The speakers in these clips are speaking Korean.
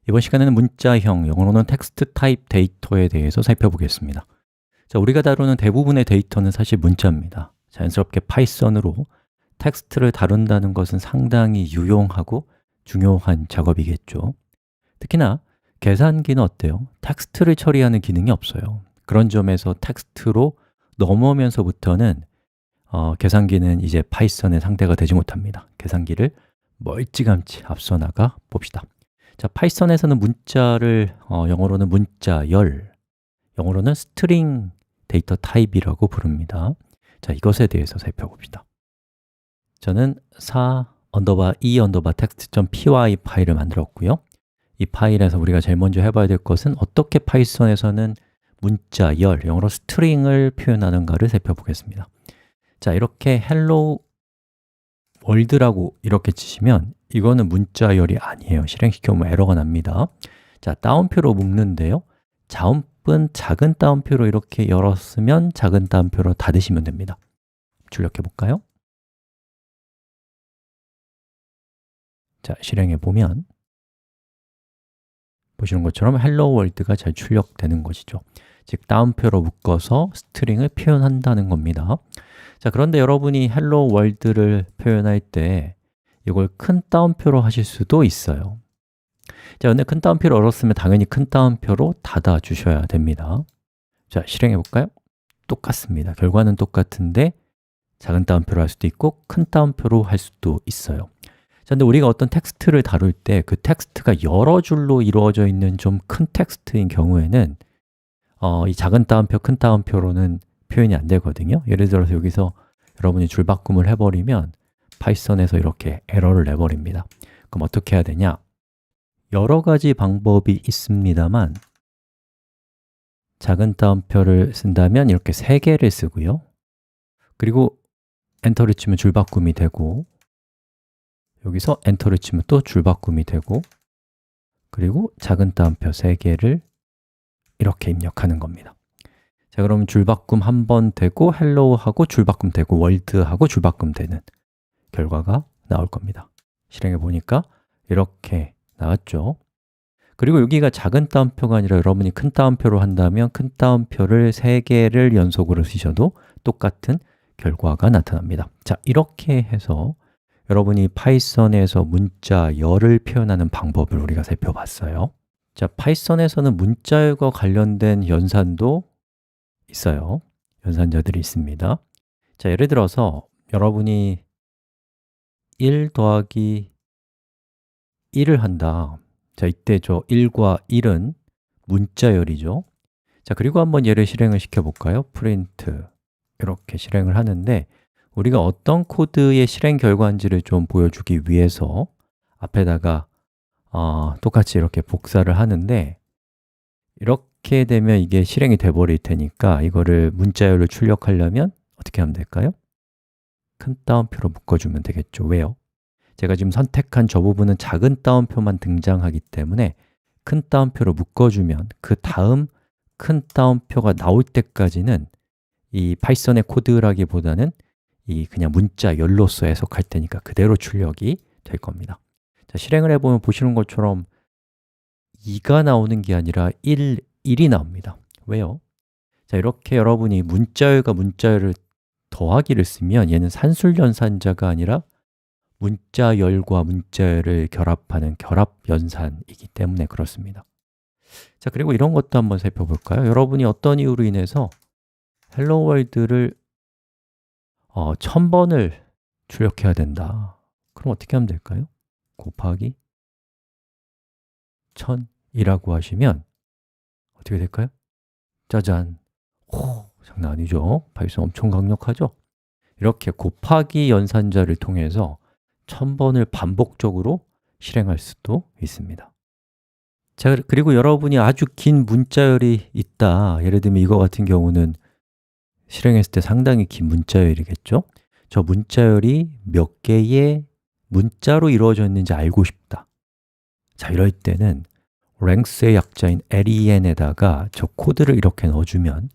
이번 시간에는 문자형, 영어로는 텍스트 타입 데이터에 대해서 살펴보겠습니다. 자, 우리가 다루는 대부분의 데이터는 사실 문자입니다. 자연스럽게 파이썬으로 텍스트를 다룬다는 것은 상당히 유용하고 중요한 작업이겠죠. 특히나 계산기는 어때요? 텍스트를 처리하는 기능이 없어요. 그런 점에서 텍스트로 넘어오면서부터는 계산기는 이제 파이썬의 상대가 되지 못합니다. 계산기를 멀찌감치 앞서 나가 봅시다. 자, 파이썬에서는 문자를 영어로는 문자열, 영어로는 스트링 데이터 타입이라고 부릅니다. 자, 이것에 대해서 살펴봅시다. 저는 4_e_text.py 파일을 만들었고요. 이 파일에서 우리가 제일 먼저 해봐야 될 것은 어떻게 파이썬에서는 문자열, 영어로 스트링을 표현하는가를 살펴보겠습니다. 자, 이렇게 hello world라고 이렇게 치시면 이거는 문자열이 아니에요. 실행시켜보면 에러가 납니다. 자, 따옴표로 묶는데요. 자음은 작은 따옴표로 이렇게 열었으면 작은 따옴표로 닫으시면 됩니다. 출력해 볼까요? 자, 실행해 보면 보시는 것처럼 hello world가 잘 출력되는 것이죠. 즉, 따옴표로 묶어서 스트링을 표현한다는 겁니다. 자, 그런데 여러분이 hello world를 표현할 때 이걸 큰 따옴표로 하실 수도 있어요. 자, 근데 큰 따옴표를 열었으면 당연히 큰 따옴표로 닫아 주셔야 됩니다. 자, 실행해 볼까요? 똑같습니다. 결과는 똑같은데 작은 따옴표로 할 수도 있고 큰 따옴표로 할 수도 있어요. 자, 근데 우리가 어떤 텍스트를 다룰 때 그 텍스트가 여러 줄로 이루어져 있는 좀 큰 텍스트인 경우에는 이 작은 따옴표, 큰 따옴표로는 표현이 안 되거든요. 예를 들어서 여기서 여러분이 줄바꿈을 해버리면 파이썬에서 이렇게 에러를 내버립니다. 그럼 어떻게 해야 되냐? 여러 가지 방법이 있습니다만 작은 따옴표를 쓴다면 이렇게 3개를 쓰고요. 그리고 엔터를 치면 줄바꿈이 되고 여기서 엔터를 치면 또 줄바꿈이 되고 그리고 작은 따옴표 3개를 이렇게 입력하는 겁니다. 자, 그러면 줄바꿈 한 번 되고 hello 하고 줄바꿈 되고 world 하고 줄바꿈 되는 결과가 나올 겁니다. 실행해 보니까 이렇게 나왔죠. 그리고 여기가 작은 따옴표가 아니라 여러분이 큰 따옴표로 한다면 큰 따옴표를 3개를 연속으로 쓰셔도 똑같은 결과가 나타납니다. 자, 이렇게 해서 여러분이 파이썬에서 문자열을 표현하는 방법을 우리가 살펴봤어요. 자, 파이썬에서는 문자열과 관련된 연산도 있어요. 연산자들이 있습니다. 자, 예를 들어서 여러분이 1 더하기 1을 한다. 자, 이때 저 1과 1은 문자열이죠. 자, 그리고 한번 얘를 실행을 시켜볼까요? 프린트 이렇게 실행을 하는데 우리가 어떤 코드의 실행 결과인지를 좀 보여주기 위해서 앞에다가 똑같이 이렇게 복사를 하는데 이렇게 되면 이게 실행이 돼 버릴 테니까 이거를 문자열로 출력하려면 어떻게 하면 될까요? 큰 따옴표로 묶어주면 되겠죠. 왜요? 제가 지금 선택한 저 부분은 작은 따옴표만 등장하기 때문에 큰 따옴표로 묶어주면 그 다음 큰 따옴표가 나올 때까지는 이 파이썬의 코드라기보다는 이 그냥 문자열로서 해석할 테니까 그대로 출력이 될 겁니다. 자, 실행을 해보면 보시는 것처럼 2가 나오는 게 아니라 1이 나옵니다. 왜요? 자, 이렇게 여러분이 문자열과 문자열을 더하기를 쓰면 얘는 산술연산자가 아니라 문자열과 문자열을 결합하는 결합연산이기 때문에 그렇습니다. 자, 그리고 이런 것도 한번 살펴볼까요? 여러분이 어떤 이유로 인해서 hello world를 1000번을 출력해야 된다. 그럼 어떻게 하면 될까요? 곱하기 1000이라고 하시면 어떻게 될까요? 짜잔! 장난 아니죠? 파이썬 엄청 강력하죠? 이렇게 곱하기 연산자를 통해서 1000번을 반복적으로 실행할 수도 있습니다. 자, 그리고 여러분이 아주 긴 문자열이 있다. 예를 들면 이거 같은 경우는 실행했을 때 상당히 긴 문자열이겠죠? 저 문자열이 몇 개의 문자로 이루어져 있는지 알고 싶다. 자, 이럴 때는 length의 약자인 len에다가 저 코드를 이렇게 넣어주면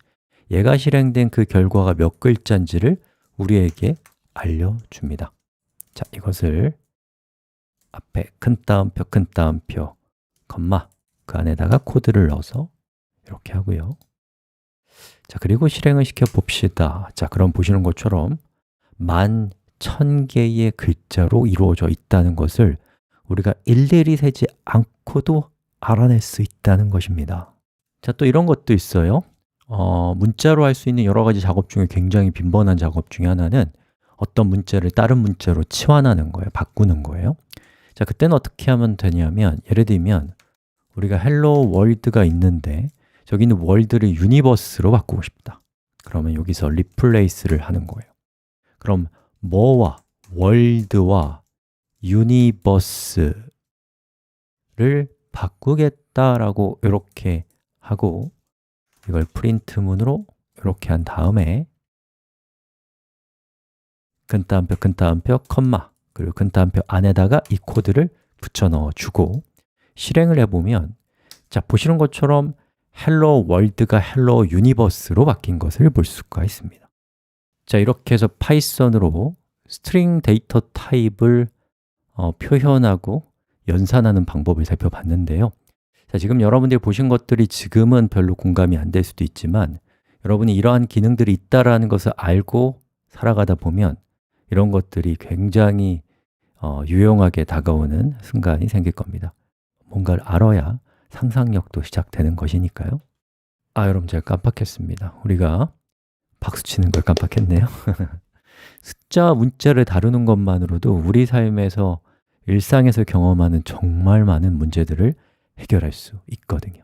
얘가 실행된 그 결과가 몇 글자인지를 우리에게 알려줍니다. 자, 이것을 앞에 큰 따옴표, 컴마, 그 안에다가 코드를 넣어서 이렇게 하고요. 자, 그리고 실행을 시켜 봅시다. 자, 그럼 보시는 것처럼 10,000개의 글자로 이루어져 있다는 것을 우리가 일일이 세지 않고도 알아낼 수 있다는 것입니다. 자, 또 이런 것도 있어요. 문자로 할 수 있는 여러 가지 작업 중에 굉장히 빈번한 작업 중에 하나는 어떤 문자를 다른 문자로 치환하는 거예요. 바꾸는 거예요. 자, 그때는 어떻게 하면 되냐면, 예를 들면 우리가 헬로 월드가 있는데 저기 있는 월드를 유니버스로 바꾸고 싶다. 그러면 여기서 리플레이스를 하는 거예요. 그럼 뭐와 월드와 유니버스를 바꾸겠다라고 이렇게 하고 이걸 프린트문으로 이렇게 한 다음에 근따옴표, 근따옴표, 컴마 그리고 근따옴표 안에다가 이 코드를 붙여 넣어 주고 실행을 해보면 자, 보시는 것처럼 헬로 월드가 헬로 유니버스로 바뀐 것을 볼 수가 있습니다. 자, 이렇게 해서 파이썬으로 스트링 데이터 타입을 표현하고 연산하는 방법을 살펴봤는데요. 자, 지금 여러분들이 보신 것들이 지금은 별로 공감이 안 될 수도 있지만 여러분이 이러한 기능들이 있다라는 것을 알고 살아가다 보면 이런 것들이 굉장히 유용하게 다가오는 순간이 생길 겁니다. 뭔가를 알아야 상상력도 시작되는 것이니까요. 여러분 제가 깜빡했습니다. 우리가 박수 치는 걸 깜빡했네요. 숫자, 문자를 다루는 것만으로도 우리 삶에서 일상에서 경험하는 정말 많은 문제들을 해결할 수 있거든요.